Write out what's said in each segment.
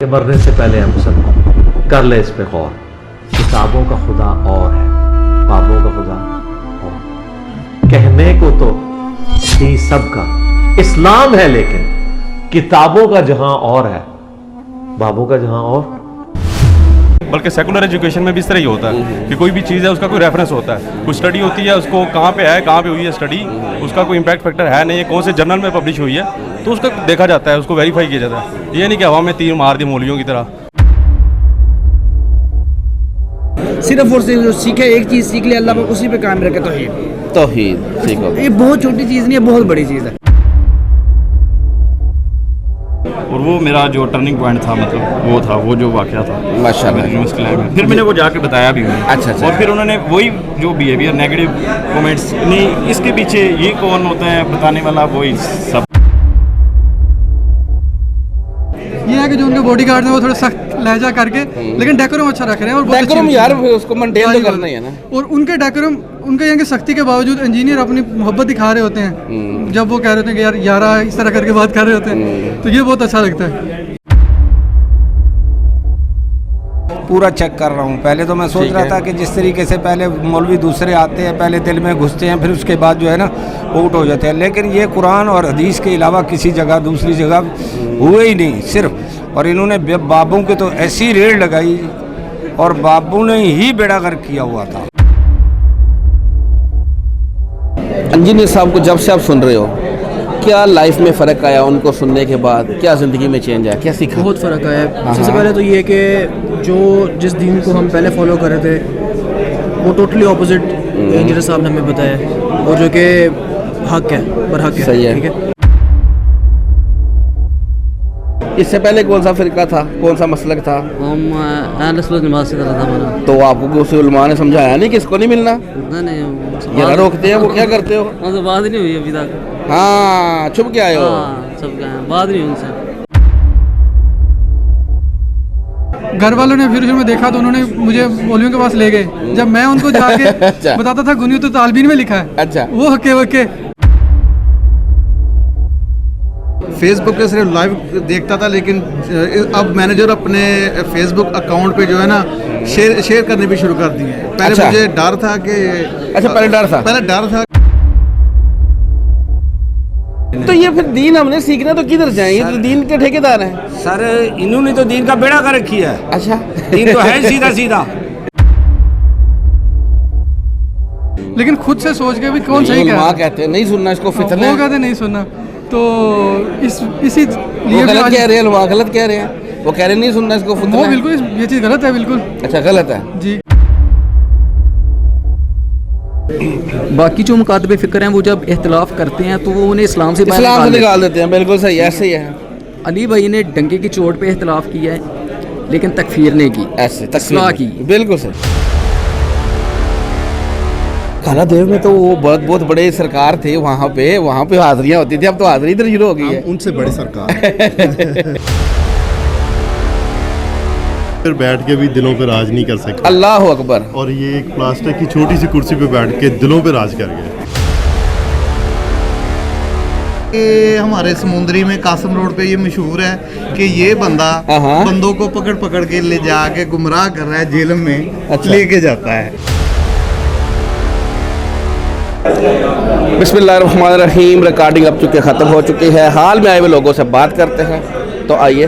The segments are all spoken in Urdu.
کہ مرنے سے پہلے ہم سب کر لے اس پہ غور. کتابوں کا خدا اور ہے، بابوں کا خدا اور. کہنے کو تو ہی سب کا اسلام ہے، لیکن کتابوں کا جہاں اور ہے، بابوں کا جہاں اور. بلکہ سیکولر ایجوکیشن میں بھی اس طرح ہی ہوتا ہے کہ کوئی بھی چیز ہے اس کا کوئی ریفرنس ہوتا ہے، کوئی اسٹڈی ہوتی ہے، اس کو کہاں پہ ہے، کہاں پہ ہوئی ہے اسٹڈی، اس کا کوئی امپیکٹ فیکٹر ہے نہیں ہے، کون سے جرنل میں پبلش ہوئی ہے، تو اس کا دیکھا جاتا ہے، اس کو ویریفائی کیا جاتا ہے. یہ نہیں کہ ہوا میں تیر مار دی مولیوں کی طرح. صرف اور صرف جو سیکھے ایک چیز سیکھ لے، اللہ پاک اسی پہ قائم رکھے. توحید سیکھو. یہ بہت چھوٹی چیز نہیں ہے، بہت بڑی چیز ہے. اور وہ میرا جو ٹرننگ پوائنٹ تھا، مطلب وہ تھا، وہ جو واقعہ تھا ماشاءاللہ یونیورسٹی لائف میں. پھر میں نے وہ جا کے بتایا بھی انہیں. اچھا. اور پھر انہوں نے وہی جو بیہیویئر نیگیٹو کومنٹس نہیں، اس کے پیچھے یہ کون ہوتا ہے بتانے والا، وہی سب. یہ ہے کہ جو ان کے باڈی گارڈ ہیں وہ تھوڑا سخت لہجہ کر کے لیکن ڈیکورم اچھا رکھ رہے ہیں. اور ڈیکورم یار اس کو مینٹین تو کرنا ہی ہے نا. اور ان کے ڈیکورم، ان کے یہاں کی سختی کے باوجود انجینئر اپنی محبت دکھا رہے ہوتے ہیں جب وہ کہہ رہے ہوتے ہیں کہ یار یارا اس طرح کر کے بات کر رہے ہوتے ہیں، تو یہ بہت اچھا لگتا ہے. پورا چیک کر رہا ہوں. پہلے تو میں سوچ رہا تھا کہ جس طریقے سے پہلے مولوی دوسرے آتے ہیں، پہلے دل میں گھستے ہیں، پھر اس کے بعد جو ہے نا آؤٹ ہو جاتے ہیں، لیکن یہ قرآن اور حدیث کے علاوہ کسی جگہ دوسری جگہ ہوئے ہی نہیں صرف. اور انہوں نے بابوں کے تو ایسی ریڑھ لگائی، اور بابوں نے ہی بیڑا غرق کیا ہوا تھا. انجینئر صاحب کو جب سے آپ سن رہے ہو، کیا لائف میں فرق آیا ان کو سننے کے بعد؟ کیا زندگی میں چینج آیا؟ کیا سیکھا؟ بہت فرق آیا ہے. سب سے پہلے تو یہ کہ جو جس دین کو ہم پہلے فالو کر رہے تھے وہ ٹوٹلی اپوزٹ انجینئر صاحب نے ہمیں بتایا، اور جو کہ حق ہے، پر حق ہے. صحیح ہے. ٹھیک ہے. اس سے پہلے کون سا فرقہ تھا، کون سا مسلک تھا؟ ہم اہل سنت نماز سے کرتا تھا ہمارا. تو آپ کو کسی علماء نے سمجھایا نہیں کہ اس کو نہیں ملنا؟ نہیں یہ نہ روکتے ہیں، وہ کیا کرتے ہو؟ ان سے بات نہیں ہوئی ابھی تک. ہاں، چھپ کے آئے ہو. ہاں سب کا بات نہیں ان سے. گھر والوں نے پھر میں دیکھا تو انہوں نے مجھے مولویوں کے پاس لے گئے. جب میں ان کو جا کے بتاتا تھا غنیمت الطالبین میں لکھا ہے، اچھا، وہ ہکے وکے. فیس بک پہ صرف لائیو دیکھتا تھا، لیکن اب مینیجر اپنے فیس بک اکاؤنٹ پہ جو ہے نا شیئر کرنے بھی شروع کر دیے ہیں. پہلے مجھے ڈر تھا کہ پہلے ڈر تھا. تو یہ پھر دین ہم نے سیکھنا تو کدھر جائیں؟ یہ تو دین کے ٹھیکیدار ہیں. سر انہوں نے تو دین کا بیڑا غرق کیا ہے. اچھا. دین تو ہے سیدھا. لیکن خود سے سوچ کے بھی کون صحیح علماء کہتے ہیں نہیں سننا اس کو، فتنہ وہ کہتے نہیں سننا. تو اسی لیے غلط کہہ رہے ہیں علماء، غلط کہہ رہے ہیں. وہ کہہ رہے ہیں نہیں سننا اس کو، فتنہ. وہ بالکل یہ چیز غلط ہے، بالکل. اچھا غلط ہے جی. باقی جو مکاتب فکر ہیں وہ جب اختلاف کرتے ہیں تو وہ انہیں اسلام سے نکال دیتے ہیں. بالکل صحیح، ایسے ہی ہے. علی بھائی نے ڈنگے کی چوٹ پہ اختلاف کیا ہے لیکن تکفیر نہیں کی، ایسے اصلاح کی. بالکل صحیح. کالا دیو میں تو وہ بہت بڑے سرکار تھے، وہاں پہ حاضریاں ہوتی تھی. اب تو حاضری ادھر شروع ہو گئی ہے. ان سے بڑے سرکار پھر بیٹھ کے بھی دلوں پہ راج نہیں کر سکتے. اللہ اکبر. اور یہ ایک پلاسٹک کی چھوٹی سی کرسی پہ بیٹھ کے دلوں پہ راج کر گئے. ہمارے سمندری میں قاسم روڈ پہ یہ مشہور ہے کہ یہ بندہ بندوں کو پکڑ کے لے جا کے گمراہ کر رہا ہے، جیل میں لے کے جاتا ہے. بسم اللہ الرحمن الرحیم. ریکارڈنگ اب چکے ختم ہو چکی ہے. حال میں آئے ہوئے لوگوں سے بات کرتے ہیں. تو آئیے.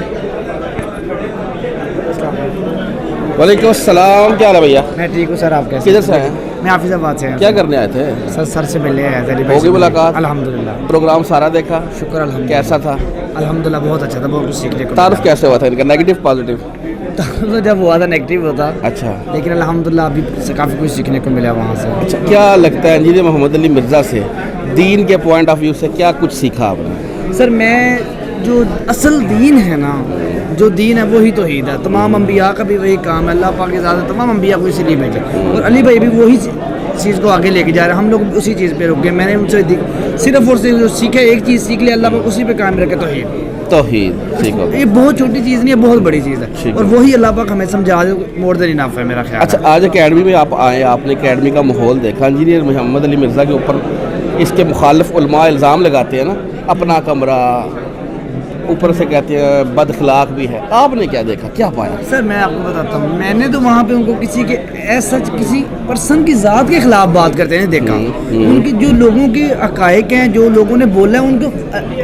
وعلیکم السلام. کیا حال ہے بھیا؟ میں ٹھیک ہوں سر. آپ کیسے؟ کدھر سے ہیں؟ میں حافظ آباد سے. کیا کرنے آئے تھے؟ سر سے ملنے آئے تھے. ہو گئی ملاقات؟ الحمدللہ. پروگرام سارا دیکھا؟ شکر الحمدللہ. کیسا تھا؟ الحمدللہ بہت اچھا تھا. بہت کچھ سیکھنے کو. تعارف کیسے ہوا تھا ان کا، نیگیٹو پازیٹیو؟ جب ہوا تھا نیگیٹو ہوتا. اچھا. لیکن الحمدللہ ابھی کافی کچھ سیکھنے کو ملا وہاں سے. اچھا. کیا لگتا ہے انجینئر محمد علی مرزا سے دین کے پوائنٹ آف ویو سے کیا کچھ سیکھا آپ نے؟ سر میں جو اصل دین ہے نا، جو دین ہے وہی توحید ہے. تمام انبیاء کا بھی وہی کام ہے. اللہ پاک کے ذات تمام انبیاء کو اسی لیے بھیجا، اور علی بھائی بھی وہی چیز کو آگے لے کے جا رہے ہیں. ہم لوگ اسی چیز پہ رک گئے. میں نے ان سے صرف اور صرف جو سیکھے ایک چیز سیکھ لے، اللہ پاک اسی پہ قائم رکھے. توحید سیکھو. یہ بہت چھوٹی چیز نہیں ہے، بہت بڑی چیز ہے. اور وہی اللہ پاک ہمیں سمجھا دے، مور دین انف ہے میرا خیال. اچھا. آج اکیڈمی میں آپ آئے، آپ نے اکیڈمی کا ماحول دیکھا. انجینئر محمد علی مرزا کے اوپر اس کے مخالف علماء الزام لگاتے ہیں نا، اپنا کمرہ، اوپر سے کہتے ہیں بد اخلاق بھی ہے, آپ نے کیا دیکھا, کیا پایا؟ سر میں آپ کو بتاتا ہوں, میں نے تو وہاں پہ ان کو کسی کے ایسا کسی پرسن کی ذات کے خلاف بات کرتے ہیں دیکھا. ان کی جو لوگوں کے حقائق ہیں, جو لوگوں نے بولا ہے,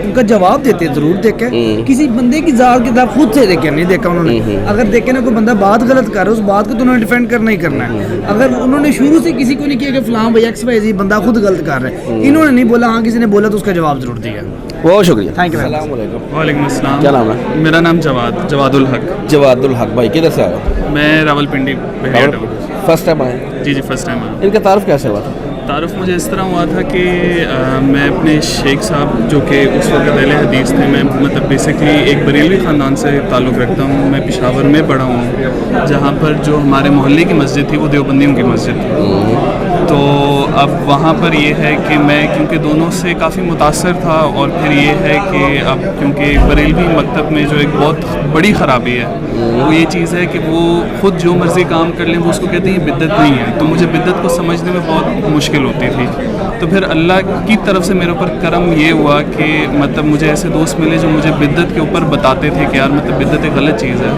ان کا جواب دیتے ضرور دیکھے. کسی بندے کی ذات کے خلاف خود سے دیکھے نہیں دیکھا انہوں نے. اگر دیکھے نا کوئی بندہ بات غلط کر رہا ہے, اس بات کو تو انہوں نے ڈیفینڈ کرنا ہی کرنا ہے. اگر انہوں نے شروع سے کسی کو نہیں کیا کہ فلاں بھائی ایکس وائی بندہ خود غلط کر رہا ہے, انہوں نے نہیں بولا, ہاں کسی نے بولا تو اس کا جواب ضرور دیا. بہت شکریہ. Thank you. السلام علیکم. وعلیکم السلام. کیا نام ہے؟ میرا نام جواد الحق. جواد الحق بھائی کدھر سے آئے ہو؟ میں راول پنڈی فرسٹ ٹائم آئے؟ جی فرسٹ ٹائم آیا. ان کا تعارف کیسے ہوا تھا؟ تعارف مجھے اس طرح ہوا تھا کہ میں اپنے شیخ صاحب جو کہ اس وقت اہل حدیث تھے, میں مطلب بیسکلی ایک بریلوی خاندان سے تعلق رکھتا ہوں. میں پشاور میں پڑھا ہوں, جہاں پر جو ہمارے محلے کی مسجد تھی وہ دیوبندیوں کی مسجد تھی. تو اب وہاں پر یہ ہے کہ میں کیونکہ دونوں سے کافی متاثر تھا, اور پھر یہ ہے کہ اب کیونکہ بریلوی مکتب میں جو ایک بہت بڑی خرابی ہے وہ یہ چیز ہے کہ وہ خود جو مرضی کام کر لیں وہ اس کو کہتے ہیں بدعت نہیں ہے. تو مجھے بدعت کو سمجھنے میں بہت مشکل ہوتی تھی. تو پھر اللہ کی طرف سے میرے اوپر کرم یہ ہوا کہ مطلب مجھے ایسے دوست ملے جو مجھے بدعت کے اوپر بتاتے تھے کہ یار مطلب بدعت ایک غلط چیز ہے.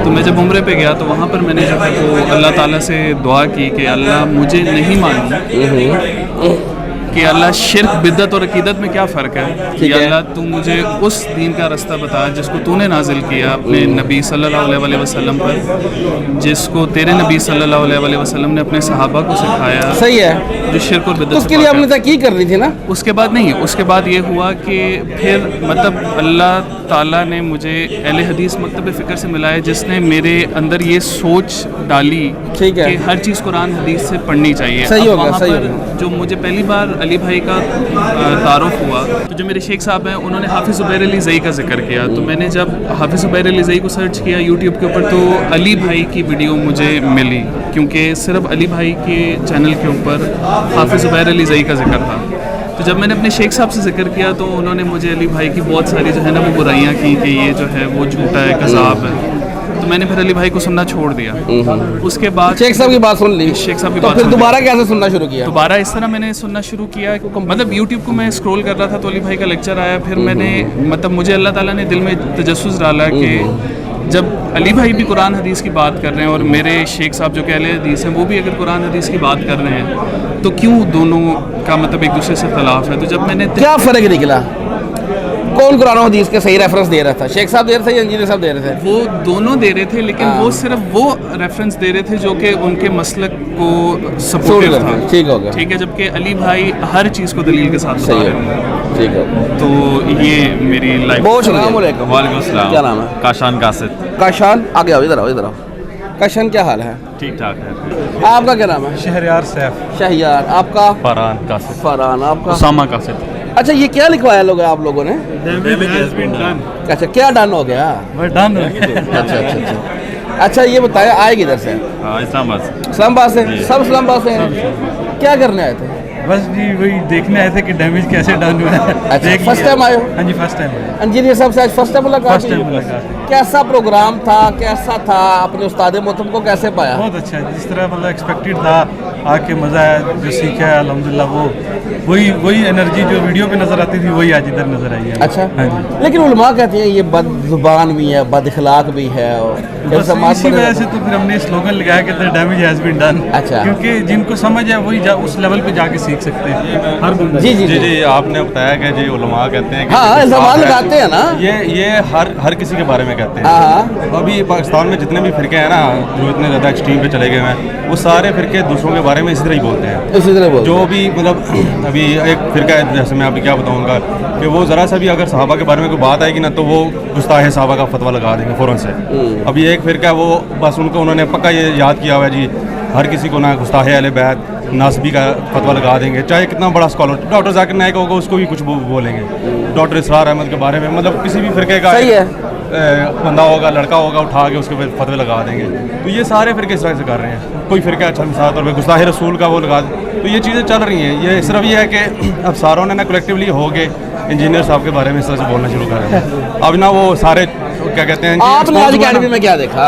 تو میں جب عمرے پہ گیا تو وہاں پر میں نے جو ہے وہ اللہ تعالیٰ سے دعا کی کہ اللہ مجھے نہیں معلوم کہ اللہ شرک بدعت اور عقیدت میں کیا فرق ہے, کہ اللہ تو مجھے اس دین کا رستہ بتا جس کو تو نے نازل کیا اپنے نبی صلی اللہ علیہ وسلم پر, جس کو تیرے نبی صلی اللہ علیہ وسلم نے اپنے صحابہ کو سکھایا. صحیح ہے, جو شرک اور بدعت اس کے لیے آپ نے تحقیق کرنی تھی نا. اس کے بعد نہیں, اس کے بعد یہ ہوا کہ پھر مطلب اللہ تعالیٰ نے مجھے اہل حدیث مکتب فکر سے ملایا, جس نے میرے اندر یہ سوچ ڈالی کہ ہر چیز قرآن حدیث سے پڑھنی چاہیے. صحیح ہوگا. جو مجھے پہلی بار علی بھائی کا تعارف ہوا تو جو میرے شیخ صاحب ہیں انہوں نے حافظ زبیر علی زئی کا ذکر کیا. تو میں نے جب حافظ زبیر علی زئی کو سرچ کیا یوٹیوب کے اوپر تو علی بھائی کی ویڈیو مجھے ملی, کیونکہ صرف علی بھائی کے چینل کے اوپر حافظ زبیر علی زئی کا ذکر تھا. تو جب میں نے اپنے شیخ صاحب سے ذکر کیا تو انہوں نے مجھے علی بھائی کی بہت ساری جو ہے نا وہ برائیاں کی کہ یہ جو ہے وہ جھوٹا ہے, کذاب ہے. تو میں نے پھر علی بھائی کو سننا چھوڑ دیا. اس کے بعد شیخ صاحب کی بات سن لی. شیخ صاحب کی تو بات پھر دوبارہ کیسے سننا شروع کیا؟ دوبارہ اس طرح میں نے سننا شروع کیا, مطلب یوٹیوب کو میں اسکرول کر رہا تھا تو علی بھائی کا لیکچر آیا. پھر میں نے مطلب مجھے اللہ تعالیٰ نے دل میں تجسس ڈالا کہ جب علی بھائی بھی قرآن حدیث کی بات کر رہے ہیں اور میرے شیخ صاحب جو کہ اہل حدیث ہیں وہ بھی اگر قرآن حدیث کی بات کر رہے ہیں تو کیوں دونوں کا مطلب ایک دوسرے سے اختلاف ہے. تو جب میں نے کیا فرق نکلا, کون قرآن و حدیث کے صحیح ریفرنس دے رہا تھا, شیخ صاحب دے رہے تھے یا انجینئر صاحب دے رہے تھے؟ وہ دونوں دے رہے تھے, لیکن وہ صرف وہ ریفرنس دے رہے تھے جو کہ ان کے مسلک کو سپورٹ تھا. ٹھیک ہوگا. ٹھیک ہے, جبکہ علی بھائی ہر چیز کو دلیل کے ساتھ بتا رہے ہیں. ٹھیک ہے, تو یہ میری لائف. بہت شکریہ. السلام علیکم. وعلیکم السلام. کیا نام ہے؟ کاشان قاصد. کاشان, آگے آؤ, ادھر آؤ, ادھر آؤ. کاشان کیا حال ہے؟ ٹھیک ٹھاک ہے. آپ کا کیا نام ہے؟ شہریار سیف. شہیار. آپ کا؟ فرحان قاصد. فرحان. آپ کا؟ اسامہ قاصد. اچھا, یہ کیا لکھوایا لوگ آپ لوگوں نے؟ اچھا, کیا ڈن ہو گیا؟ ڈن. اچھا اچھا اچھا. اچھا یہ بتایا آئے کدھر سے؟ اسلام آباد. اسلام آباد سے. سب اسلام آباد سے ہیں. کیا کرنے آئے تھے؟ بس جی وہی دیکھنے آئے تھے کہ ڈیمیج کیسے ڈن ہوا ہے. اچھا, فرسٹ ٹائم آئے ہو؟ ہاں جی فرسٹ ٹائم آئے. انجینئر صاحب سے آج فرسٹ ٹائم ملاقات؟ فرسٹ ٹائم ملاقات. کیسا پروگرام تھا, کیسا تھا, اپنے استاد محترم کو کیسے پایا؟ بہت اچھا ہے, جس طرح مطلب ایکسپیکٹڈ تھا آ کے مزہ آیا, جو سیکھا ہے الحمدللہ وہی انرجی جو ویڈیو پہ نظر آتی تھی وہی آج ادھر نظر آئی ہے. اچھا, ہاں جی. لیکن علماء کہتے ہیں یہ بد زبان بھی ہے, بد اخلاق بھی ہے, بس اسی وجہ سے تو پھر ہم نے سلوگن لگایا کہ the damage has been done. اچھا, کیونکہ جن کو سمجھ ہے وہی اس لیول پہ جا کے سیکھ سکتے ہیں ہر بندہ. جی جی جی آپ نے بتایا کہ جی علماء کہتے ہیں کہ ہاں الزام لگاتے ہیں نا, یہ ہر کسی کے بارے میں کہتے ہیں. ہاں, ابھی پاکستان میں جتنے بھی فرقے ہیں نا جو اتنے زیادہ ایکسٹریم پہ چلے گئے ہیں وہ سارے فرقے دوسروں کے بارے میں اسی طرح ہی بولتے ہیں. اسی طرح بولتے جو بھی مطلب ابھی ایک فرقہ ہے جیسے میں ابھی کیا بتاؤں گا کہ وہ ذرا سا بھی اگر صحابہ کے بارے میں کوئی بات آئے گی نا تو وہ گستاخ صحابہ کا فتویٰ لگا دیں گے فوراً سے. ابھی ایک فرقہ ہے وہ بس انہوں نے پکا یہ یاد کیا ہوا ہے جی ہر کسی کو نہ گستاخ اہل بیت ناسبی کا فتویٰ لگا دیں گے, چاہے کتنا بڑا اسکالر ڈاکٹر ذاکر نائک ہوگا اس کو بھی کچھ بولیں گے. ڈاکٹر اسرار احمد کے بارے میں مطلب کسی بھی فرقے کا بندہ ہوگا, لڑکا ہوگا, اٹھا کے اس کے فتوے لگا دیں گے. تو یہ سارے فرقے اس طرح سے کر رہے ہیں. کوئی فرقہ اچھا مثال طور پہ گستاخ رسول کا وہ لگا دیں. تو یہ چیزیں چل رہی ہیں. یہ صرف یہ ہے کہ اب ساروں نے نا کلیکٹیولی ہو کے انجینئر صاحب کے بارے میں اس طرح سے بولنا شروع کر رہے ہیں. اب نا وہ سارے کیا کہتے ہیں, آپ نے آج اکیڈمی میں کیا دیکھا؟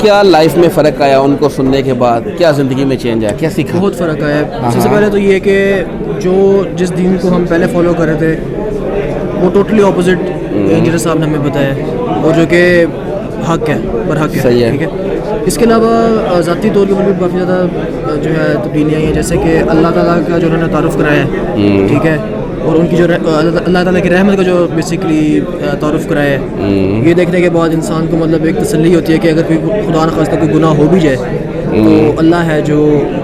کیا لائف میں فرق آیا ان کو سننے کے بعد؟ کیا زندگی میں چینج آیا؟ کیا سیکھا؟ بہت فرق آیا ہے. سب سے پہلے تو یہ کہ جس دین کو ہم پہلے فالو کر رہے تھے وہ ٹوٹلی اپوزٹ انجینئر صاحب نے ہمیں بتایا اور جو کہ حق ہے، برحق ہے. صحیح ہے. ٹھیک ہے. اس کے علاوہ ذاتی طور کے اوپر بھی کافی زیادہ جو ہے تبدیلیاں ہیں، جیسے کہ اللہ تعالیٰ کا جو انہوں نے تعارف کرایا ہے، ٹھیک ہے، اور ان کی جو اللہ تعالیٰ کی رحمت کا جو بیسکلی تعارف کرایا ہے. یہ دیکھنے کے بعد انسان کو مطلب ایک تسلی ہوتی ہے کہ اگر کوئی خدا نخواستہ کوئی گناہ ہو بھی جائے تو اللہ ہے جو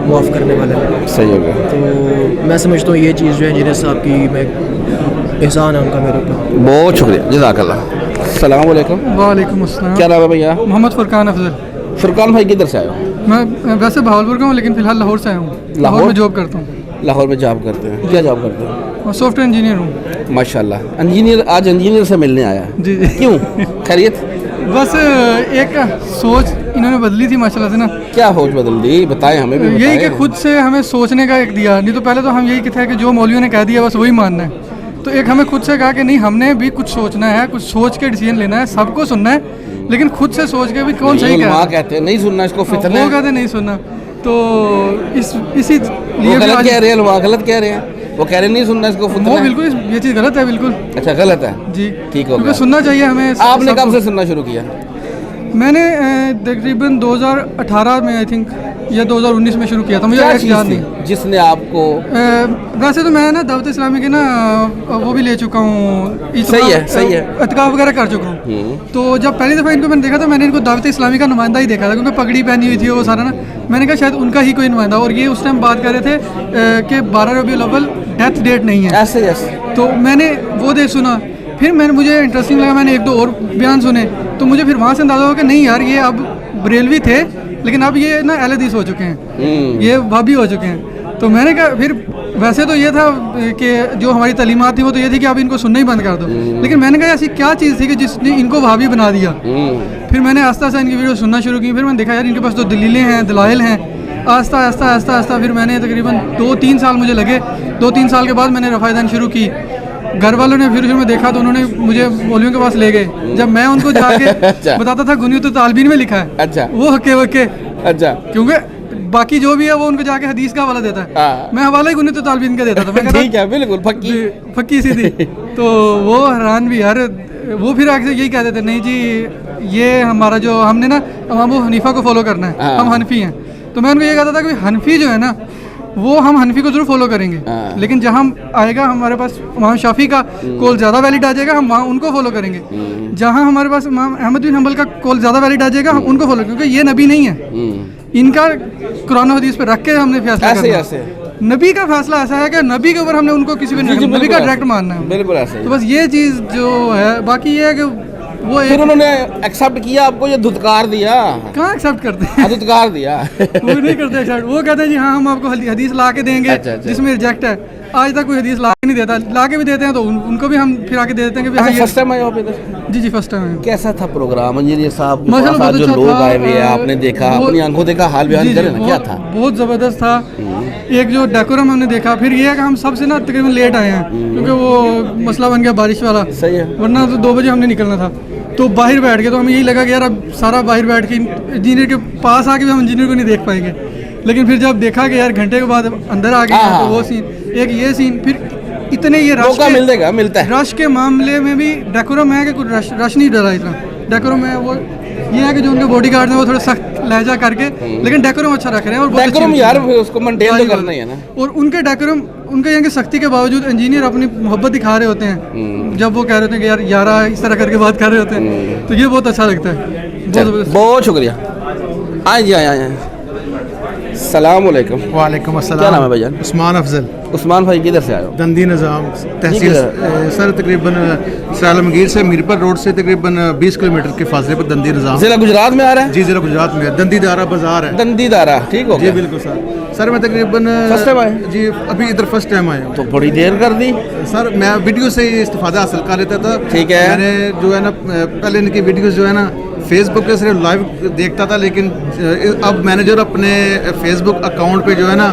معاف کرنے والا ہے. صحیح ہو گیا. تو میں سمجھتا ہوں یہ چیز جو ہے انجینئر صاحب کی میں احسان ہے ان کا میرے اوپر. بہت شکریہ، جزاک اللہ. السلام علیکم. وعلیکم السلام. کیا نام ہے بھیا؟ محمد فرقان افضل. فرقان بھائی کدھر سے آئے ہو؟ میں ویسے بہاولپور کا ہوں لیکن فی الحال لاہور سے آیا ہوں. لاہور میں جاب کرتا ہوں. لاہور میں جاب کرتے ہیں؟ کیا جاب کرتے ہیں؟ سافٹ ویئر انجینئر ہوں. ماشاء اللہ. انجینئر آج انجینئر سے ملنے آیا؟ جی جی. کیوں؟ خیریت؟ بس ایک سوچ انہوں نے بدلی تھی ماشاء اللہ سے نا. کیا سوچ بدل دی؟ بتائیں ہمیں بھی. یہی کہ خود سے ہمیں سوچنے کا ایک دیا. نہیں تو پہلے تو ہم یہی تھے کہ جو مولویوں نے کہہ دیا بس وہی ماننا ہے. تو ایک ہمیں خود سے کہا کہ نہیں ہم نے بھی کچھ سوچنا ہے، کچھ سوچ کے ڈیسیژن لینا ہے. سب کو سننا ہے لیکن خود سے سوچ کے بھی کون صحیح کہتے ہیں نہیں سننا اس کو فتنہ ہے. وہ کہتے ہیں نہیں سننا. تو اسی لیے غلط کہہ رہے ہیں. غلط کہہ رہے ہیں. وہ کہہ رہے نہیں سننا اس کو فتنہ ہے. وہ بالکل یہ چیز غلط ہے. بالکل. اچھا غلط ہے. جی ٹھیک ہو گیا. سننا چاہیے ہمیں. آپ نے کب سے سننا شروع کیا؟ میں نے تقریباً 2018 میں آئی تھنک یا 2019 میں شروع کیا تھا. مجھے یاد نہیں جس نے آپ کو. ویسے تو میں نا دعوت اسلامی کے نا وہ بھی لے چکا ہوں. صحیح ہے. صحیح ہے. اعتکاف وغیرہ کر چکا ہوں. تو جب پہلی دفعہ ان کو میں نے دیکھا تھا میں نے ان کو دعوت اسلامی کا نمائندہ ہی دیکھا تھا کیونکہ پگڑی پہنی ہوئی تھی وہ سارا نا. میں نے کہا شاید ان کا ہی کوئی نمائندہ. اور یہ اس ٹائم بات کر رہے تھے کہ 12 ربیع الاول ڈیتھ ڈیٹ نہیں ہے. ایسے تو میں نے وہ دیکھ سنا. پھر مجھے انٹرسٹنگ لگا. میں نے ایک دو اور بیان سنے تو مجھے پھر وہاں سے اندازہ ہوا کہ نہیں یار یہ اب بریلوی تھے لیکن اب یہ نا اہل حدیث ہو چکے ہیں، یہ بھابی ہو چکے ہیں. تو میں نے کہا پھر ویسے تو یہ تھا کہ جو ہماری تعلیمات تھیں وہ تو یہ تھی کہ آپ ان کو سننا ہی بند کر دو. لیکن میں نے کہا ایسی کیا چیز تھی کہ جس نے ان کو بھابی بنا دیا. پھر میں نے آہستہ آہستہ ان کی ویڈیو سننا شروع کی. پھر میں نے دیکھا یار ان کے پاس تو دلیلیں ہیں، دلائل ہیں. آہستہ آہستہ آہستہ آہستہ پھر میں نے تقریباً 2-3 سال مجھے لگے. 2-3 سال کے بعد میں نے رفائدان شروع کی. گھر والوں نے پھر میں دیکھا تو انہوں نے مجھے مولویوں کے پاس لے گئے. جب میں ان کو جا کے بتاتا تھا غنیمت الطالبین میں لکھا ہے. اچھا. وہ ہکے وکے. اچھا. کیونکہ باقی جو بھی ہے وہ ان کو جا کے حدیث کا حوالہ دیتا ہے. میں حوالہ ہی غنیمت الطالبین کا دیتا تھا. میں ٹھیک ہے بالکل پکی سی تھی. تو وہ حیران بھی یار. وہ پھر آگے سے یہی کہتے تھے نہیں جی یہ ہمارا جو ہم نے نا امام ابو حنیفہ کو فالو کرنا ہے، ہم حنفی ہیں. تو میں ان کو یہ کہتا تھا کہ حنفی جو ہے نا وہ ہم حنفی کو ضرور فالو کریں گے لیکن جہاں آئے گا ہمارے پاس امام شافعی کا کول زیادہ ویلڈ آ جائے گا ہم وہاں ان کو فالو کریں گے. جہاں ہمارے پاس امام احمد بن حنبل کا کول زیادہ ویلڈ آ جائے گا ہم ان کو فالو، کیونکہ یہ نبی نہیں ہے. ان کا قرآن و حدیث پہ رکھ کے ہم نے فیصلہ کرنا ہے. نبی کا فیصلہ ایسا ہے کہ نبی کے اوپر ہم نے ان کو کسی بھی نبی کا ڈائریکٹ ماننا ہے. بالکل ایسا. تو بس یہ چیز جو ہے. باقی یہ ہے کہ وہ پھر انہوں نے ایکسیپٹ کیا آپ کو یا دھتکار دیا؟ کہاں ایکسیپٹ کرتے ہیں؟ دھتکار دیا. وہ نہیں کرتے ایکسیپٹ. وہ کہتے ہیں جی ہاں ہم آپ کو حدیث لا کے دیں گے جس میں ریجیکٹ ہے. آج تک کوئی حدیث لا کے نہیں دیتا. لا کے بھی دیتے ہیں تو ان کو بھی ہم پھر آ کے دے دیتے ہیں کہ فرسٹ ٹائم آئے ہو ادھر؟ جی جی فرسٹ ٹائم. کیسا تھا پروگرام؟ انجینئر صاحب جو لوگ آئے ہوئے ہیں آپ نے دیکھا اپنی آنکھوں دیکھا، حال بیان کریں نا کیا تھا؟ بہت زبردست تھا. ایک جو ڈیکورم ہم نے دیکھا. پھر یہ ہے کہ ہم سب سے نا تقریباً لیٹ آئے ہیں کیونکہ وہ مسئلہ بن گیا بارش والا. صحیح ہے. ورنہ تو 2 بجے ہم نے نکلنا تھا. تو باہر بیٹھ کے تو ہمیں یہی لگا کہ یار اب سارا باہر بیٹھ کے انجینئر کے پاس آ کے بھی ہم انجینئر کو نہیں دیکھ پائیں گے. لیکن پھر جب دیکھا کہ یار گھنٹے کے بعد اندر آ گئے تو وہ سین ایک یہ سین. پھر اتنے یہ رش کے معاملے میں بھی ڈیکورم ہے کہ کچھ رش نہیں ڈلا اتنا. ڈیکورم ہے وہ یہ ہے کہ جو ان کے باڈی گارڈ ہیں وہ تھوڑا سخت لہجہ کر کے لیکن ڈیکورم اچھا رکھ رہے ہیں. اور ڈیکورم یار اس کو مینٹین تو کرنا ہی ہے نا. اور ان کے ڈیکورم ان کے یہاں کی سختی کے باوجود انجینئر اپنی محبت دکھا رہے ہوتے ہیں. جب وہ کہہ رہے ہوتے ہیں کہ یار یارا اس طرح کر کے بات کر رہے ہوتے ہیں تو یہ بہت اچھا لگتا ہے. بہت شکریہ. آئیں جی آئیں. السلام علیکم. وعلیکم السلام. کیا نام ہے بھائی جان؟ عثمان افضل. عثمان بھائی کدھر سے آئے ہو؟ دندی نظام تحصیل سر تقریباً عالمگیر سے میرپور روڈ سے تقریباً 20 کلومیٹر کے فاصلے پر دندی نظام. ضلع گجرات میں آ رہا ہے؟ جی ضلع گجرات میں. دندی دارا بازار ہے. دندی دارا. ٹھیک ہو جی بالکل سر. سر میں تقریباً فرسٹ ٹائم آئے؟ جی ابھی ادھر فرسٹ ٹائم آیا ہوں. تو بڑی دیر کر دی. سر میں ویڈیو سے ہی استفادہ حاصل کر لیتا تھا. ٹھیک ہے. میں نے جو ہے نا پہلے ان کی ویڈیوز جو ہے نا فیس بک پہ صرف لائیو دیکھتا تھا لیکن اب میں نے جو اپنے فیس بک اکاؤنٹ پہ جو ہے نا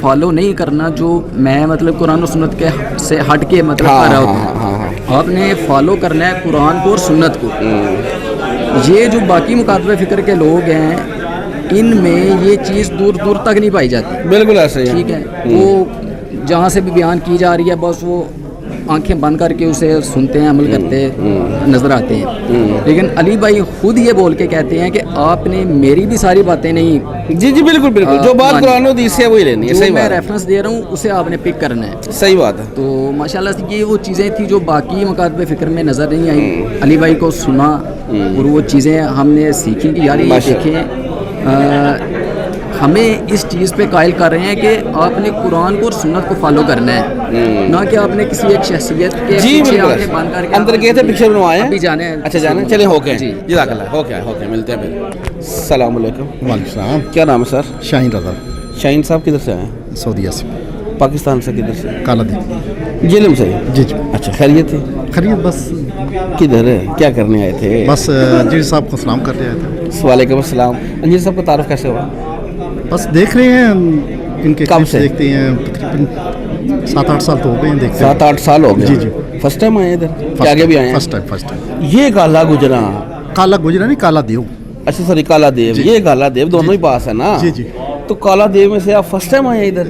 فالو نہیں کرنا جو میں مطلب قرآن و سنت کے سے ہٹ کے مطلب کر رہا ہوتا ہے. آپ نے فالو کرنا ہے قرآن کو اور سنت کو. یہ جو باقی مکاتبہ فکر کے لوگ ہیں ان میں یہ چیز دور دور تک نہیں پائی جاتی. بالکل ایسے ہی. ٹھیک ہے, وہ جہاں سے بھی بیان کی جا رہی ہے بس وہ آنکھیں بند کر کے اسے سنتے ہیں, عمل کرتے نظر آتے ہیں. لیکن علی بھائی خود یہ بول کے کہتے ہیں کہ آپ نے میری بھی ساری باتیں نہیں. جی جی بالکل بالکل, جو بات قرآن و حدیث سے وہی لینی ہے. صحیح میں بات, ریفرنس دے رہا ہوں اسے آپ نے پک کرنا ہے. صحیح بات ہے. تو ماشاءاللہ سے یہ وہ چیزیں تھیں جو باقی مکاتبہ فکر میں نظر نہیں آئیں. علی بھائی کو سنا اور وہ چیزیں ہم نے سیکھی کہ یار یہ دیکھیں ہمیں اس چیز پہ قائل کر رہے ہیں کہ آپ نے قرآن کو اور سنت کو فالو کرنا ہے, نہ کہ آپ نے کسی ایک شخصیت کے پیچھے آنکھیں بند کر کے اندر گئے تھے پکچر بنوائے ابھی جانے ہیں. اچھا جانے چلے ہو کے جزاک اللہ. ہو کے ملتے ہیں پھر. السلام علیکم. وعلیکم السلام. کیا نام ہے سر؟ شاہین رضا. شاہین صاحب کدھر سے آئے ہیں؟ سعودیہ سے. پاکستان سے کدھر سے؟ کالا دین. جیلم سے. جی جی. اچھا خیریت تھی؟ خیریت بس. کدھر ہے, کیا کرنے آئے تھے؟ بس انجیر صاحب کو سلام کرنے آئے تھے. وعلیکم السلام. انجیر صاحب کا تعارف کیسے ہوا؟ بس دیکھ رہے ہیں ان کے کب سے دیکھتے ہیں, تقریباً 7-8 سال تو ہو گئے ہیں دیکھتے ہیں. 7-8 سال ہو گئے. جی جی. فرسٹ ٹائم آئے ادھر؟ آگے بھی آئے ہیں؟ First time. یہ کالا گجرا. کالا گجرا نہیں, کالا دیو. اچھا سوری, کالا دیو. یہ کالا دیو دونوں ہی پاس ہے نا. جی جی. تو کالا دیو میں سے آپ فرسٹ ٹائم آئے ادھر؟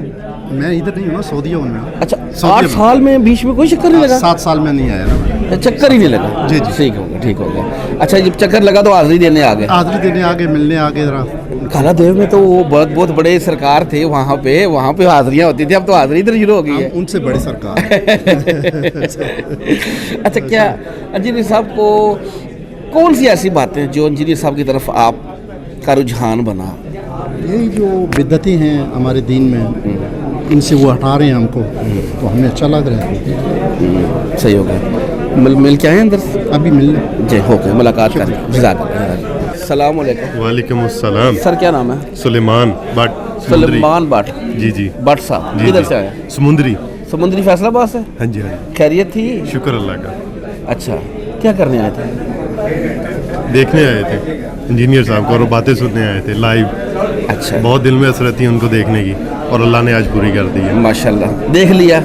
میں ادھر نہیں ہوں نا, سعودیہ ہوں میں. اچھا 8 سال میں بیچ میں کوئی چکر نہیں لگا؟ 7 سال میں نہیں آیا نا. چکر ہی نہیں لگا. جی جی. ٹھیک ہوگا ٹھیک ہوگا. اچھا جب چکر لگا تو حاضری دینے آ گئے؟ حاضری دینے آگے, ملنے آگے ذرا. کالا دیو میں تو وہ بہت بڑے سرکار تھے وہاں پہ حاضریاں ہوتی تھی. اب تو حاضری ادھر شروع ہو گئی ہے. ان سے بڑے سرکار. اچھا کیا انجینئر صاحب کو کون سی ایسی باتیں جو انجینئر صاحب کی طرف آپ کا رجحان بنا؟ یہی جو بدعتیں ہیں ہمارے دین میں, ان سے وہ ہٹا رہے ہیں ہم کو, تو ہمیں اچھا لگ رہا ہے. صحیح ہو گیا. مل کے آئے اندر؟ ابھی مل جی ہو گئے, ملاقات کریں. جزاک اللہ. السلام علیکم. وعلیکم السلام. سر کیا نام ہے؟ سلیمان بٹ. سلیمان بٹ. جی جی. بٹ صاحب کدھر سے آئے؟ سمندری. سمندری فیصلہ آباد سے. ہاں جی ہاں جی. خیریت تھی؟ شکر اللہ کا. اچھا کیا کرنے آئے تھے؟ دیکھنے آئے تھے انجینئر صاحب کو اور باتیں سننے آئے تھے لائیو. اچھا. بہت دل میں حسرت تھی ان کو دیکھنے کی اور اللہ نے آج پوری کر دی ہے. ماشاءاللہ. دیکھ لیا؟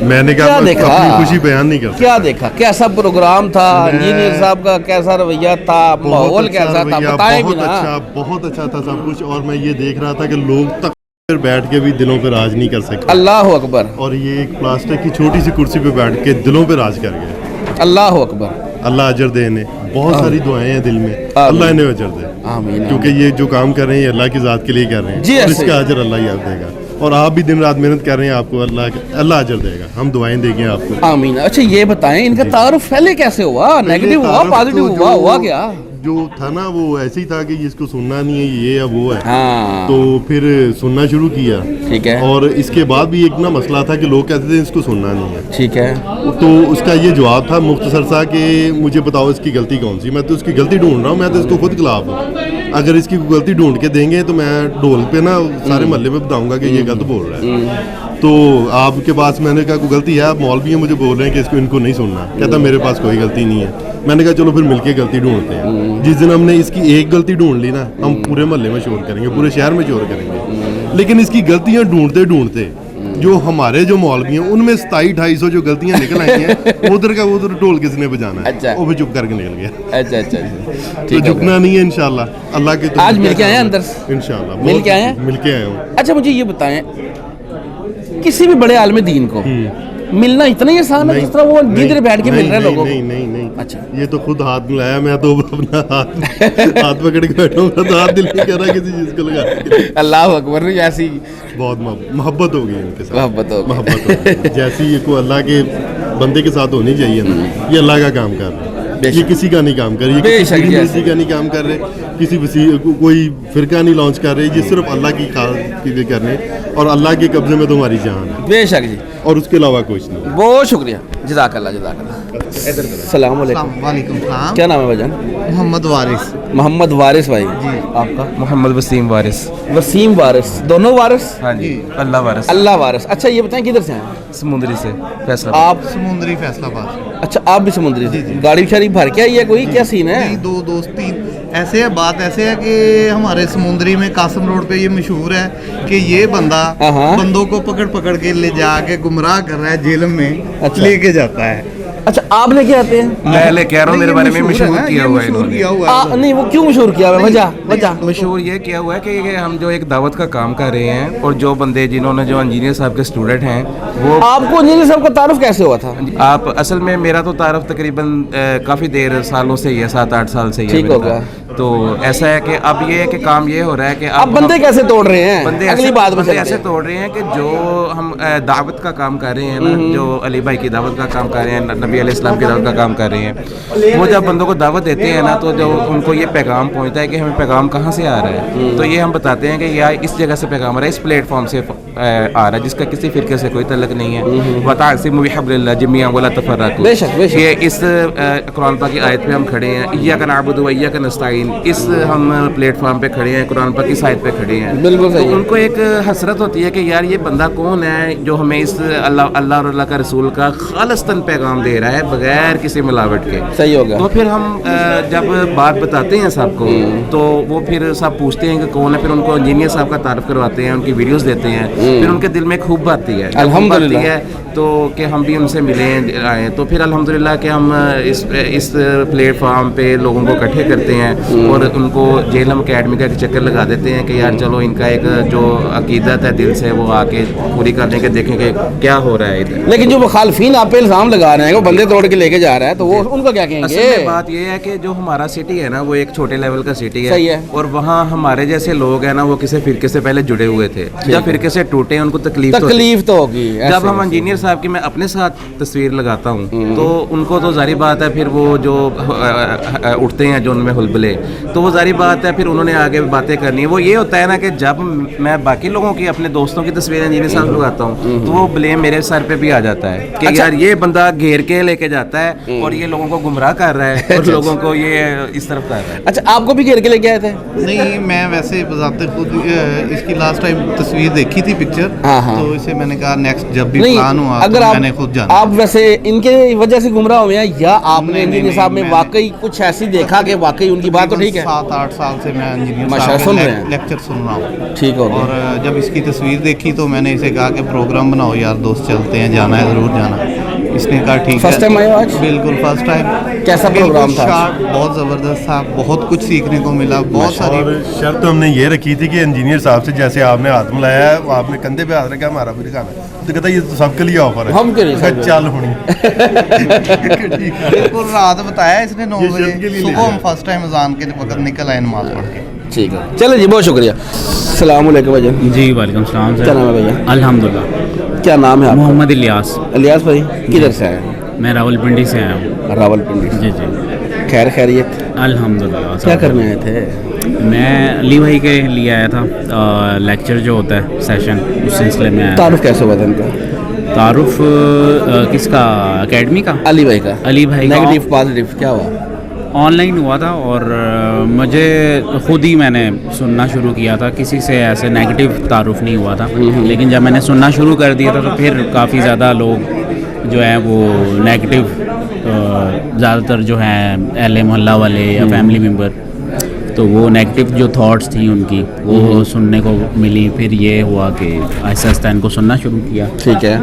میں نے کہا اپنی خوشی بیان نہیں کرتا. کیا دیکھا, کیسا پروگرام تھا انجینئر صاحب کا, کیسا رویہ تھا, ماحول کیسا تھا, بتائیں بھی نا. بہت اچھا تھا سب کچھ, اور میں یہ دیکھ رہا تھا کہ لوگ تک بیٹھ کے بھی دلوں پہ راج نہیں کر سکتے. اللہ اکبر. اور یہ ایک پلاسٹک کی چھوٹی سی کرسی پہ بیٹھ کے دلوں پہ راج کر گئے. اللہ اکبر. اللہ اجر دے انہیں. بہت ساری دعائیں ہیں دل میں, اللہ انہیں اجر دے. آمین. کیونکہ یہ جو کام کر رہے ہیں اللہ کی ذات کے لیے کر رہے ہیں, اور اس کا اجر اللہ ہی آپ دے گا. اور آپ بھی دن رات محنت کر رہے ہیں, آپ کو اللہ اجر دے گا. ہم دعائیں دیں گے آپ کو. آمین. اچھا یہ بتائیں ان کا تعارف پہلے کیسے ہوا؟ نیگیٹو ہوا, پازیٹیو ہوا کیا؟ جو تھا نا وہ ایسے ہی تھا کہ اس کو سننا نہیں ہے, یہ اب وہ ہے. تو پھر سننا شروع کیا. ٹھیک ہے. اور اس کے بعد بھی ایک نا مسئلہ تھا کہ لوگ کہتے تھے اس کو سننا نہیں ہے. ٹھیک ہے. تو اس کا یہ جواب تھا مختصر سا کہ مجھے بتاؤ اس کی غلطی کون سی. میں تو اس کی غلطی ڈھونڈ رہا ہوں, میں تو اس کو خود خلاف ہوں. اگر اس کی غلطی ڈھونڈ کے دیں گے تو میں ڈھول پہ نا سارے محلے میں بتاؤں گا کہ یہ غلط بول رہا ہے. تو آپ کے پاس میں نے کہا کوئی غلطی ہے؟ آپ مولوی ہیں, مجھے بول رہے ہیں کہ اس کو ان کو نہیں سننا. کہتا میرے پاس کوئی غلطی نہیں ہے. میں نے کہا چلو پھر مل کے غلطی ڈھونڈتے ہیں. جس دن ہم نے اس کی ایک غلطی ڈھونڈ لی نا, ہم پورے محلے میں شور کریں گے, پورے شہر میں شور کریں گے. لیکن اس کی غلطیاں ڈھونڈتے جو ہمارے جو مولوی ہیں ان میں 2700-2800 جو غلطیاں نکل آئی ہیں, ادھر کا ادھر ڈھول کس نے بجانا ہے, وہ بھی چپ کر کے نکل گیا. اچھا اچھا. تو جھکنا نہیں ہے انشاءاللہ. اللہ کے آج مل کے آئے اندر؟ انشاءاللہ مل کے آئے. مل کے آئے ہوں. اچھا مجھے یہ بتائیں, کسی بھی بڑے عالم دین کو ملنا اتنا ہی آسان ہے جس طرح وہ ادھر بیٹھ کے مل رہے ہیں لوگوں کو؟ نہیں. اچھا یہ تو خود ہاتھ ملایا, میں تو اپنا ہاتھ پکڑ کے بیٹھا ہوں, تو ہاتھ دل نہیں کر رہا کسی چیز کو لگا. اللہ اکبر. ایسی بہت محبت ہو گئی ان کے ساتھ. محبت ہو گئی جیسی یہ کو اللہ کے بندے کے ساتھ ہونی چاہیے نا. یہ اللہ کا کام کر رہے ہیں, یہ کسی کا نہیں کام کر رہے, یہ کسی کا نہیں کام کر رہے, کسی کوئی فرقہ نہیں لانچ کر رہے. یہ صرف اللہ کی خاطر کر رہے ہیں, اور اللہ کے قبضے میں تمہاری جان ہے. بے شک جی. اور اس کے علاوہ کچھ نہیں. بہت شکریہ. جزاک اللہ. جزاک اللہ. السلام علیکم. وعلیکم السلام. کیا نام ہے بھائی؟ محمد وارث. محمد وارث بھائی. جی. آپ کا؟ محمد وسیم وارث. وسیم وارث. دونوں وارث؟ ہاں جی. اللہ وارث. اللہ وارث. اچھا یہ بتائیں کدھر سے ہیں؟ سمندری سے. فیصلہ. آپ سمندری فیصلہ آباد. اچھا آپ بھی سمندری سے. گاڑی شاڑی بھر کے آئی ہے کوئی, کیا سین ہے؟ 2 دوست 3 ایسے ہے بات ایسے ہے کہ ہمارے سمندری میں قاسم روڈ پہ یہ مشہور ہے کہ یہ بندہ بندوں کو پکڑ پکڑ کے لے جا کے گمراہ کر رہا ہے جیل میں لے کے جاتا ہے. اچھا آپ لے کے آتے ہیں؟ میں لے کے آ رہا ہوں, میرے بارے میں مشہور کیا ہوا ہے. نہیں وہ کیوں مشہور کیا ہوا ہے؟ وجہ مشہور یہ کیا ہوا ہے کہ ہم جو ایک دعوت کا کام کر رہے ہیں اور جو بندے جنہوں نے جو انجینئر صاحب کے اسٹوڈنٹ ہیں وہ. آپ کو انجینئر صاحب کا تعارف کیسے ہوا تھا؟ آپ اصل میں میرا تو تعارف تقریباً کافی دیر سالوں سے ہی ہے, 7-8 سال سے ہی ہے. ٹھیک ہو گیا. تو ایسا ہے کہ اب یہ ہے کہ کام یہ ہو رہا ہے کہ اب بندے کیسے توڑ رہے ہیں؟ بندے ایسے توڑ رہے ہیں کہ جو ہم دعوت کا کام کر رہے ہیں نا, جو علی بھائی کی دعوت کا کام کر رہے ہیں, نبی علیہ السلام کی دعوت کا کام کر رہے ہیں, وہ جب بندوں کو دعوت دیتے ہیں نا تو جو ان کو یہ پیغام پہنچتا ہے کہ ہمیں پیغام کہاں سے آ رہا ہے, تو یہ ہم بتاتے ہیں کہ یار اس جگہ سے پیغام آ رہا ہے, اس پلیٹ فارم سے آ رہا ہے, جس کا کسی فرقے سے کوئی تعلق نہیں ہے. وَتَعْصِمُوا بِحَبْلِ اللَّهِ جَمِيعًا وَلَا تَفَرَّقُوا. یہ اس قرآن پاک کی آیت پہ ہم کھڑے ہیں, إِيَّاكَ نَعْبُدُ وَإِيَّاكَ نَسْتَعِينُ, اس ہم پلیٹ فارم پہ کھڑے ہیں, قرآن پاک کی آیت پہ کھڑے ہیں. بالکل صحیح. ان کو ایک حسرت ہوتی ہے کہ یار یہ بندہ کون ہے جو ہمیں اس اللہ اور اللہ کا رسول کا خالصتاً پیغام دے رہا ہے بغیر کسی ملاوٹ کے. صحیح ہوگا. تو پھر ہم جب بات بتاتے ہیں سب کو تو وہ پھر سب پوچھتے ہیں کہ کون ہے, پھر ان کو انجینئر صاحب کا تعارف کرواتے ہیں, ان کی ویڈیوز دیتے ہیں, پھر ان کے دل میں خوب آتی ہے الحمدللہ تو کہ ہم بھی ان سے ملیں آئیں. تو پھر الحمدللہ کہ ہم اس پلیٹ فارم پہ لوگوں کو اکٹھے کرتے ہیں اور ان کو جیلم اکیڈمی کا چکر لگا دیتے ہیں کہ یار چلو ان کا ایک جو عقیدت ہے دل سے وہ آ کے پوری کرنے کے دیکھیں کہ کیا ہو رہا ہے ادھر. لیکن جو مخالفین آپ پہ الزام لگا رہے ہیں وہ بندے توڑ کے لے کے جا رہا ہے تو وہ ان کا کیا کہیں گے؟ اصل میں بات یہ ہے کہ جو ہمارا سٹی ہے نا وہ ایک چھوٹے لیول کا سٹی ہے, اور وہاں ہمارے جیسے لوگ ہیں نا وہ کسی فرقے سے پہلے جڑے ہوئے تھے, جب فرقے سے ٹوٹے ان کو تکلیف تو ہوگی. جب ہم انجینئر صاحب کی میں اپنے ساتھ تصویر لگاتا ہوں تو ان کو تو ظاہری بات ہے پھر وہ جو اٹھتے ہیں جو ان میں ہلبلے, تو وہ ظاہری بات ہے پھر انہوں نے آگے باتیں کرنی ہے. وہ یہ ہوتا ہے نا کہ جب میں باقی لوگوں کی اپنے دوستوں کی تصویریں انجینئر صاحب لگاتا ہوں تو وہ بلیم میرے سر پہ بھی آ جاتا ہے کہ یار یہ بندہ گھیر کے لے کے جاتا ہے اور یہ لوگوں کو گمراہ کر رہا ہے اور لوگوں کو یہ اس طرف کر رہا ہے. اچھا آپ کو بھی گھیر کے لے کے آئے تھے؟ نہیں میں ویسے بذات خود اس کی لاسٹ ٹائم تصویر دیکھی تھی پکچر, تو اسے میں نے کہا نیکسٹ جب بھی پلان ہوا تو میں نے خود جانا. آپ ویسے ان کے وجہ سے گمراہ ہوئے ہیں یا آپ نے انجینئر صاحب میں واقعی کچھ ایسی دیکھا کہ واقعی ان کی بات تو ٹھیک ہے؟ 7-8 سال سے میں انجینئر صاحب کے لیکچر سن رہا ہوں. ٹھیک ہو گیا. اور جب اس کی تصویر دیکھی تو میں نے اسے کہا کہ پروگرام بناؤ یار دوست, چلتے ہیں, جانا ہے ضرور جانا. اس نے کہا ٹھیک ہے. فرسٹ ٹائم آئے آج؟ بالکل فرسٹ ٹائم. کیسا پروگرام تھا؟ بہت زبردست تھا, بہت کچھ سیکھنے کو ملا, بہت ساری. شرط تو ہم نے یہ رکھی تھی کہ انجینئر صاحب سے جیسے آپ نے ہاتھ ملایا ہے, آپ نے کندھے پہ ہاتھ رکھا, ہمارا بھی دکھانا ہے, تو کہتا ہے یہ تو سب کے لیے آفر ہے, ہم کے لیے چل ہونی. بالکل رات بتایا اس نے 9 بجے صبح ہم فرسٹ ٹائم اذان کے وقت نکل آئے نماز پڑھ کے. ٹھیک ہے چلیں جی, بہت شکریہ. السلام علیکم بھائی. جی وعلیکم السلام. کیا نام ہے بھیا؟ الحمدللہ. کیا نام ہے آپ؟ محمد الیاس. الیاس بھائی کدھر سے آئے ہیں؟ میں راول پنڈی سے آیا ہوں. راول پنڈی سے. جی جی. خیر خیریت؟ الحمدللہ. کیا کرنے آئے تھے؟ میں علی بھائی کے لیے آیا تھا, لیکچر جو ہوتا ہے سیشن, اس سلسلے میں آیا. تعارف کیسے ہوا تھا ان کا؟ تعارف کس کا؟ اکیڈمی کا. علی بھائی کا. علی بھائی کا. نیگیٹو پازیٹیو کیا ہوا؟ آن لائن ہوا تھا, اور مجھے خود ہی میں نے سننا شروع کیا تھا, کسی سے ایسے نیگیٹو تعارف نہیں ہوا تھا, لیکن جب میں نے سننا شروع کر دیا تھا تو پھر کافی زیادہ لوگ جو ہیں وہ نیگیٹو, زیادہ تر جو ہیں اہل محلہ والے یا فیملی ممبر, تو وہ نیگیٹو جو تھاٹس تھیں ان کی وہ سننے کو ملی. پھر یہ ہوا کہ آہستہ آہستہ ان کو سننا شروع کیا. ٹھیک ہے.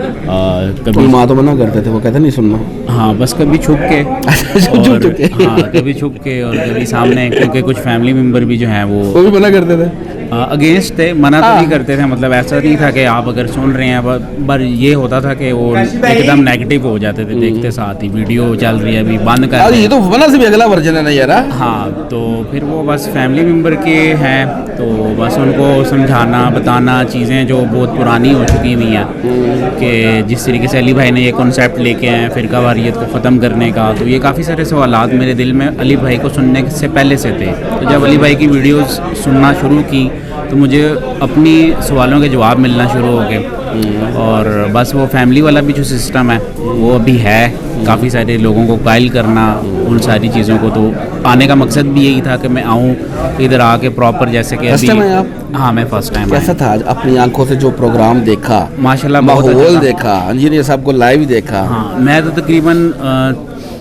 کبھی ماں تو منع کرتے تھے, وہ کہتے نہیں سننا. ہاں بس کبھی چھپ کے, اور ہاں کبھی چھپ کے اور کبھی سامنے, کیونکہ کچھ فیملی ممبر بھی جو ہیں وہ بھی منع کرتے تھے. اگینسٹ تھے, منع تو نہیں کرتے تھے, مطلب ایسا نہیں تھا کہ آپ اگر سن رہے ہیں, پر یہ ہوتا تھا کہ وہ ایک دم نیگیٹو ہو جاتے تھے دیکھتے ساتھ ہی, ویڈیو چل رہی ہے ابھی بند کر رہے ہیں. یہ تو منع سے بھی اگلا ورژن ہے نا یار. ہاں تو پھر وہ بس فیملی ممبر کے ہیں تو بس ان کو سمجھانا بتانا چیزیں جو بہت پرانی ہو چکی ہوئی ہیں, کہ جس طریقے سے علی بھائی نے یہ کنسیپٹ لے کے آئے فرقہ واریت کو ختم کرنے کا, تو یہ کافی سارے سوالات میرے دل میں علی بھائی کو سننے سے پہلے سے تھے. تو جب علی بھائی کی ویڈیوز سننا شروع کی تو مجھے اپنی سوالوں کے جواب ملنا شروع ہو گئے, اور بس وہ فیملی والا بھی جو سسٹم ہے وہ ابھی ہے, کافی سارے لوگوں کو قائل کرنا ان ساری چیزوں کو. تو آنے کا مقصد بھی یہی تھا کہ میں آؤں ادھر آ کے پراپر, جیسے کہ ابھی. ہاں میں فرسٹ ٹائم. کیسا تھا اپنی آنکھوں سے جو پروگرام دیکھا؟ ماشاء اللہ ماحول دیکھا, انجینئر صاحب کو لائیو دیکھا. ہاں میں تو تقریباً